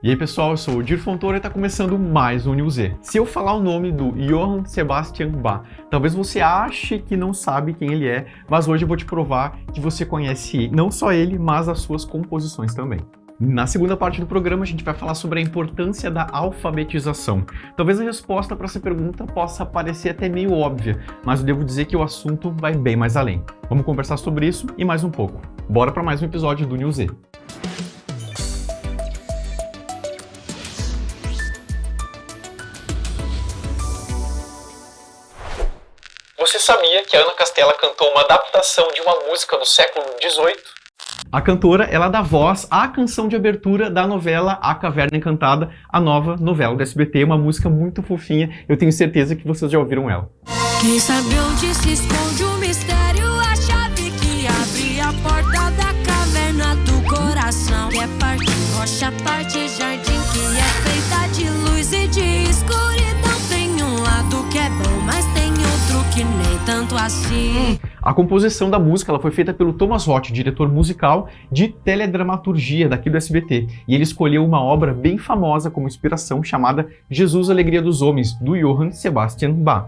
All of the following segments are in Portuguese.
E aí pessoal, eu sou o Dir Fontoura e está começando mais um News Z. Se eu falar o nome do Johann Sebastian Bach, talvez você ache que não sabe quem ele é, mas hoje eu vou te provar que você conhece não só ele, mas as suas composições também. Na segunda parte do programa a gente vai falar sobre a importância da alfabetização. Talvez a resposta para essa pergunta possa parecer até meio óbvia, mas eu devo dizer que o assunto vai bem mais além. Vamos conversar sobre isso e mais um pouco. Bora para mais um episódio do News Z. Você sabia que a Ana Castela cantou uma adaptação de uma música do século XVIII? A cantora, ela dá voz à canção de abertura da novela A Caverna Encantada, a nova novela do SBT, uma música muito fofinha, eu tenho certeza que vocês já ouviram ela. Quem sabe onde se esconde o mistério, a chave que abre a porta da caverna do coração. Que é parte rocha, parte jardim, que é feita de luz e de escuridão. Tem um lado que é bom, mas tem outro que nem tanto assim. A composição da música ela foi feita pelo Thomas Roth, diretor musical de teledramaturgia daqui do SBT, e ele escolheu uma obra bem famosa como inspiração chamada Jesus, Alegria dos Homens, do Johann Sebastian Bach.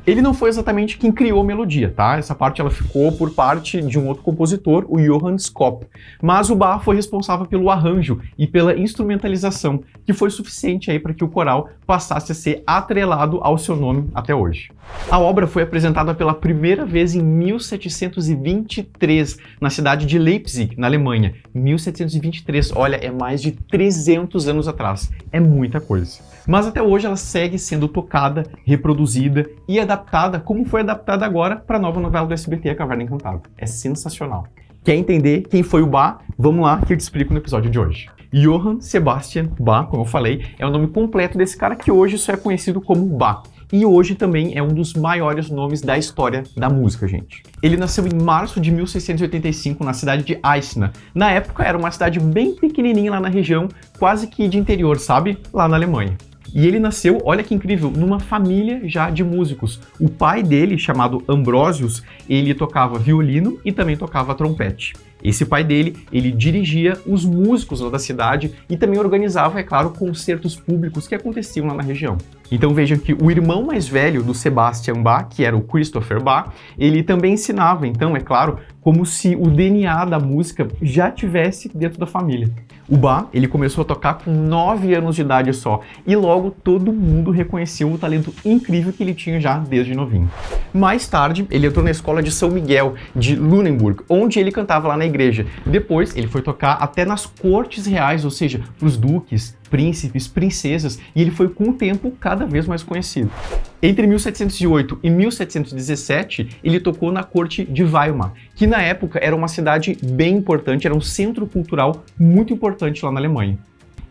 Ele não foi exatamente quem criou a melodia, tá? Essa parte ela ficou por parte de um outro compositor, o Johann Skop. Mas o Bach foi responsável pelo arranjo e pela instrumentalização, que foi suficiente aí para que o coral passasse a ser atrelado ao seu nome até hoje. A obra foi apresentada pela primeira vez em 1723, na cidade de Leipzig, na Alemanha. 1723, olha, é mais de 300 anos atrás. É muita coisa. Mas até hoje ela segue sendo tocada, reproduzida e adaptada como foi adaptada agora para a nova novela do SBT, A Caverna Encantada. É sensacional. Quer entender quem foi o Bach? Vamos lá que eu te explico no episódio de hoje. Johann Sebastian Bach, como eu falei, é o nome completo desse cara que hoje só é conhecido como Bach. E hoje também é um dos maiores nomes da história da música, gente. Ele nasceu em março de 1685 na cidade de Eichstätt. Na época era uma cidade bem pequenininha lá na região, quase que de interior, sabe? Lá na Alemanha. E ele nasceu, olha que incrível, numa família já de músicos. O pai dele, chamado Ambrosius, ele tocava violino e também tocava trompete. Esse pai dele, ele dirigia os músicos lá da cidade e também organizava, é claro, concertos públicos que aconteciam lá na região. Então vejam que o irmão mais velho do Sebastian Bach, que era o Christopher Bach, ele também ensinava, então, é claro, como se o DNA da música já tivesse dentro da família. O Bach, ele começou a tocar com 9 anos de idade só, e logo todo mundo reconheceu o talento incrível que ele tinha já desde novinho. Mais tarde, ele entrou na escola de São Miguel, de Lunenburg, onde ele cantava lá na igreja. Depois, ele foi tocar até nas cortes reais, ou seja, para os duques, príncipes, princesas, e ele foi com o tempo cada vez mais conhecido. Entre 1708 e 1717, ele tocou na corte de Weimar, que na época era uma cidade bem importante, era um centro cultural muito importante lá na Alemanha.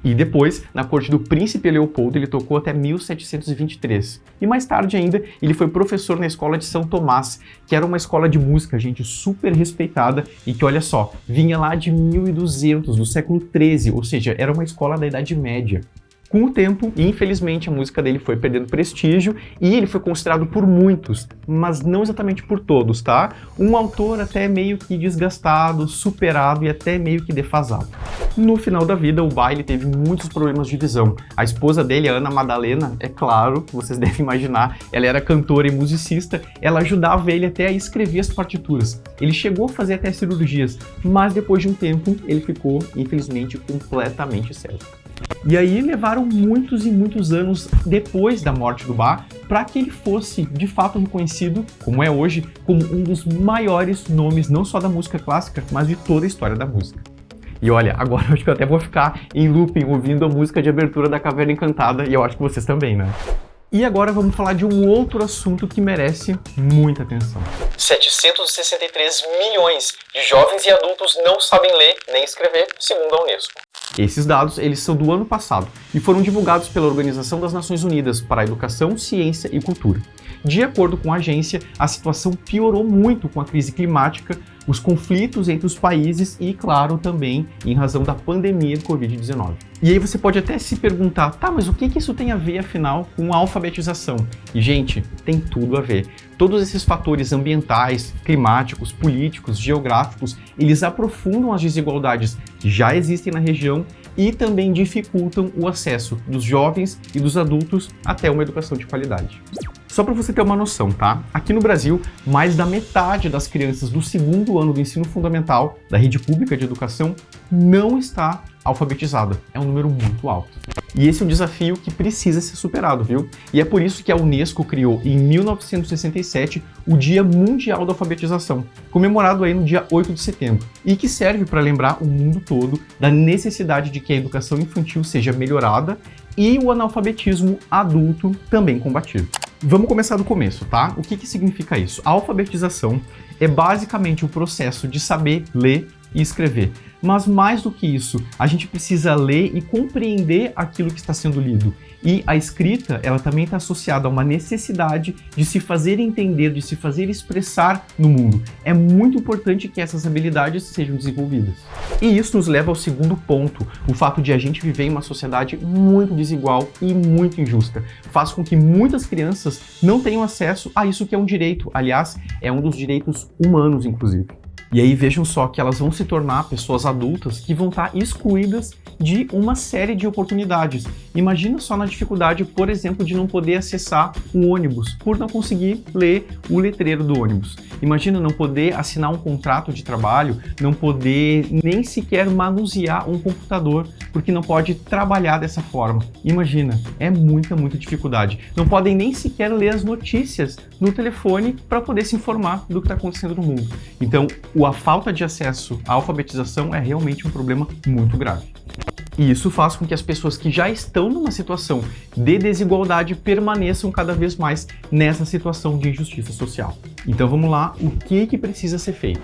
E depois, na corte do príncipe Leopoldo, ele tocou até 1723. E mais tarde ainda, ele foi professor na escola de São Tomás, que era uma escola de música, gente, super respeitada e que, olha só, vinha lá de 1200, do século XIII, ou seja, era uma escola da Idade Média. Com o tempo, infelizmente, a música dele foi perdendo prestígio e ele foi considerado por muitos, mas não exatamente por todos, tá? Um autor até meio que desgastado, superado e até meio que defasado. No final da vida, o Bach ele teve muitos problemas de visão. A esposa dele, a Ana Madalena, é claro, vocês devem imaginar, ela era cantora e musicista, ela ajudava ele até a escrever as partituras. Ele chegou a fazer até cirurgias, mas depois de um tempo, ele ficou, infelizmente, completamente cego. E aí levaram muitos e muitos anos depois da morte do Bach para que ele fosse de fato reconhecido, como é hoje, como um dos maiores nomes não só da música clássica, mas de toda a história da música. E olha, agora eu acho que eu até vou ficar em looping ouvindo a música de abertura da Caverna Encantada e eu acho que vocês também, né? E agora vamos falar de um outro assunto que merece muita atenção. 763 milhões de jovens e adultos não sabem ler nem escrever, segundo a Unesco. Esses dados, eles são do ano passado e foram divulgados pela Organização das Nações Unidas para a Educação, Ciência e Cultura. De acordo com a agência, a situação piorou muito com a crise climática, os conflitos entre os países e, claro, também em razão da pandemia de Covid-19. E aí você pode até se perguntar, tá, mas o que isso tem a ver, afinal, com a alfabetização? E, gente, tem tudo a ver. Todos esses fatores ambientais, climáticos, políticos, geográficos, eles aprofundam as desigualdades que já existem na região e também dificultam o acesso dos jovens e dos adultos até uma educação de qualidade. Só para você ter uma noção, tá? Aqui no Brasil, mais da metade das crianças do 2º ano do ensino fundamental da rede pública de educação não está alfabetizada. É um número muito alto. E esse é um desafio que precisa ser superado, viu? E é por isso que a Unesco criou, em 1967, o Dia Mundial da Alfabetização, comemorado aí no dia 8 de setembro, e que serve para lembrar o mundo todo da necessidade de que a educação infantil seja melhorada e o analfabetismo adulto também combatido. Vamos começar do começo, tá? O que significa isso? A alfabetização é basicamente o processo de saber ler e escrever. Mas mais do que isso, a gente precisa ler e compreender aquilo que está sendo lido. E a escrita, ela também está associada a uma necessidade de se fazer entender, de se fazer expressar no mundo. É muito importante que essas habilidades sejam desenvolvidas. E isso nos leva ao segundo ponto, o fato de a gente viver em uma sociedade muito desigual e muito injusta. Faz com que muitas crianças não tenham acesso a isso que é um direito. Aliás, é um dos direitos humanos, inclusive. E aí vejam só que elas vão se tornar pessoas adultas que vão estar excluídas de uma série de oportunidades. Imagina só na dificuldade, por exemplo, de não poder acessar um ônibus por não conseguir ler o letreiro do ônibus. Imagina não poder assinar um contrato de trabalho, não poder nem sequer manusear um computador porque não pode trabalhar dessa forma. Imagina, é muita dificuldade. Não podem nem sequer ler as notícias no telefone para poder se informar do que está acontecendo no mundo. Então, a falta de acesso à alfabetização é realmente um problema muito grave. E isso faz com que as pessoas que já estão numa situação de desigualdade permaneçam cada vez mais nessa situação de injustiça social. Então vamos lá, o que precisa ser feito?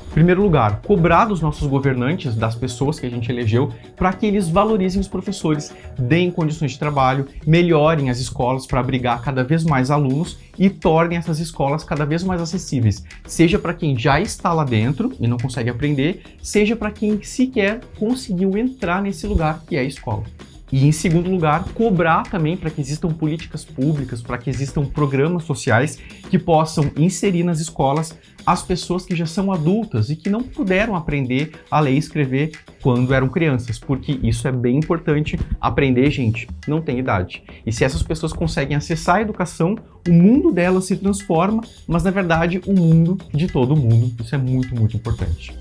Em primeiro lugar, cobrar dos nossos governantes, das pessoas que a gente elegeu, para que eles valorizem os professores, deem condições de trabalho, melhorem as escolas para abrigar cada vez mais alunos e tornem essas escolas cada vez mais acessíveis, seja para quem já está lá dentro e não consegue aprender, seja para quem sequer conseguiu entrar nesse lugar que é a escola. E, em segundo lugar, cobrar também para que existam políticas públicas, para que existam programas sociais que possam inserir nas escolas as pessoas que já são adultas e que não puderam aprender a ler e escrever quando eram crianças, porque isso é bem importante. Aprender, gente, não tem idade. E se essas pessoas conseguem acessar a educação, o mundo delas se transforma, mas, na verdade, o mundo de todo mundo. Isso é muito importante.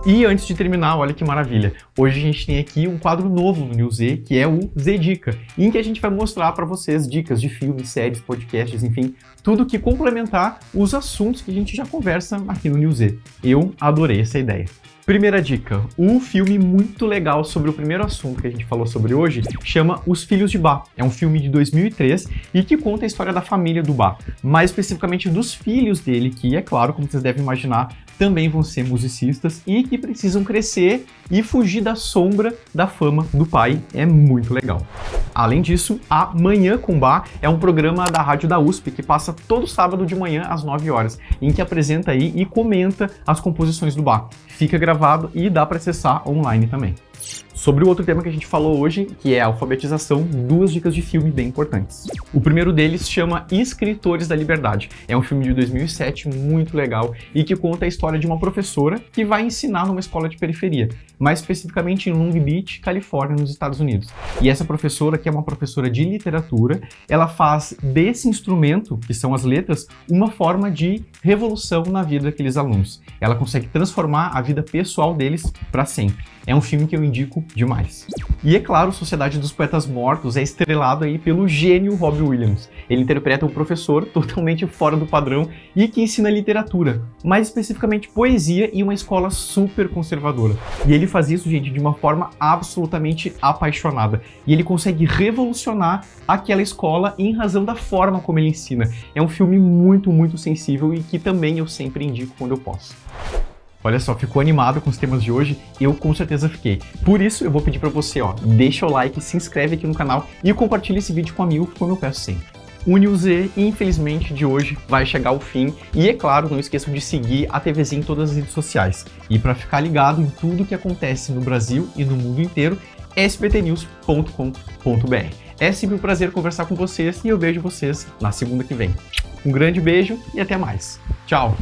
E antes de terminar, olha que maravilha, hoje a gente tem aqui um quadro novo no New Z, que é o Z Dica, em que a gente vai mostrar para vocês dicas de filmes, séries, podcasts, enfim, tudo que complementar os assuntos que a gente já conversa aqui no New Z. Eu adorei essa ideia. Primeira dica, um filme muito legal sobre o primeiro assunto que a gente falou sobre hoje chama Os Filhos de Bá. É um filme de 2003 e que conta a história da família do Bá, mais especificamente dos filhos dele, que, é claro, como vocês devem imaginar, também vão ser musicistas e que precisam crescer e fugir da sombra da fama do pai. É muito legal. Além disso, a Manhã com Bá é um programa da rádio da USP que passa todo sábado de manhã às 9 horas, em que apresenta aí e comenta as composições do Bá. Fica gravado e dá para acessar online também. Sobre o outro tema que a gente falou hoje, que é a alfabetização, 2 dicas de filme bem importantes. O primeiro deles chama Escritores da Liberdade. É um filme de 2007 muito legal e que conta a história de uma professora que vai ensinar numa escola de periferia, mais especificamente em Long Beach, Califórnia, nos Estados Unidos. E essa professora, que é uma professora de literatura, ela faz desse instrumento, que são as letras, uma forma de revolução na vida daqueles alunos. Ela consegue transformar a vida pessoal deles para sempre. É um filme que eu indico demais. E é claro, Sociedade dos Poetas Mortos é estrelado aí pelo gênio Robin Williams. Ele interpreta um professor totalmente fora do padrão e que ensina literatura, mais especificamente poesia, em uma escola super conservadora. E ele faz isso, gente, de uma forma absolutamente apaixonada. E ele consegue revolucionar aquela escola em razão da forma como ele ensina. É um filme muito sensível e que também eu sempre indico quando eu posso. Olha só, ficou animado com os temas de hoje? Eu com certeza fiquei. Por isso eu vou pedir para você, deixa o like, se inscreve aqui no canal e compartilha esse vídeo com um amigo, como eu peço sempre. O New Z, infelizmente, de hoje vai chegar ao fim e, é claro, não esqueçam de seguir a TVZ em todas as redes sociais. E para ficar ligado em tudo que acontece no Brasil e no mundo inteiro, sbtnews.com.br. É sempre um prazer conversar com vocês e eu vejo vocês na segunda que vem. Um grande beijo e até mais. Tchau!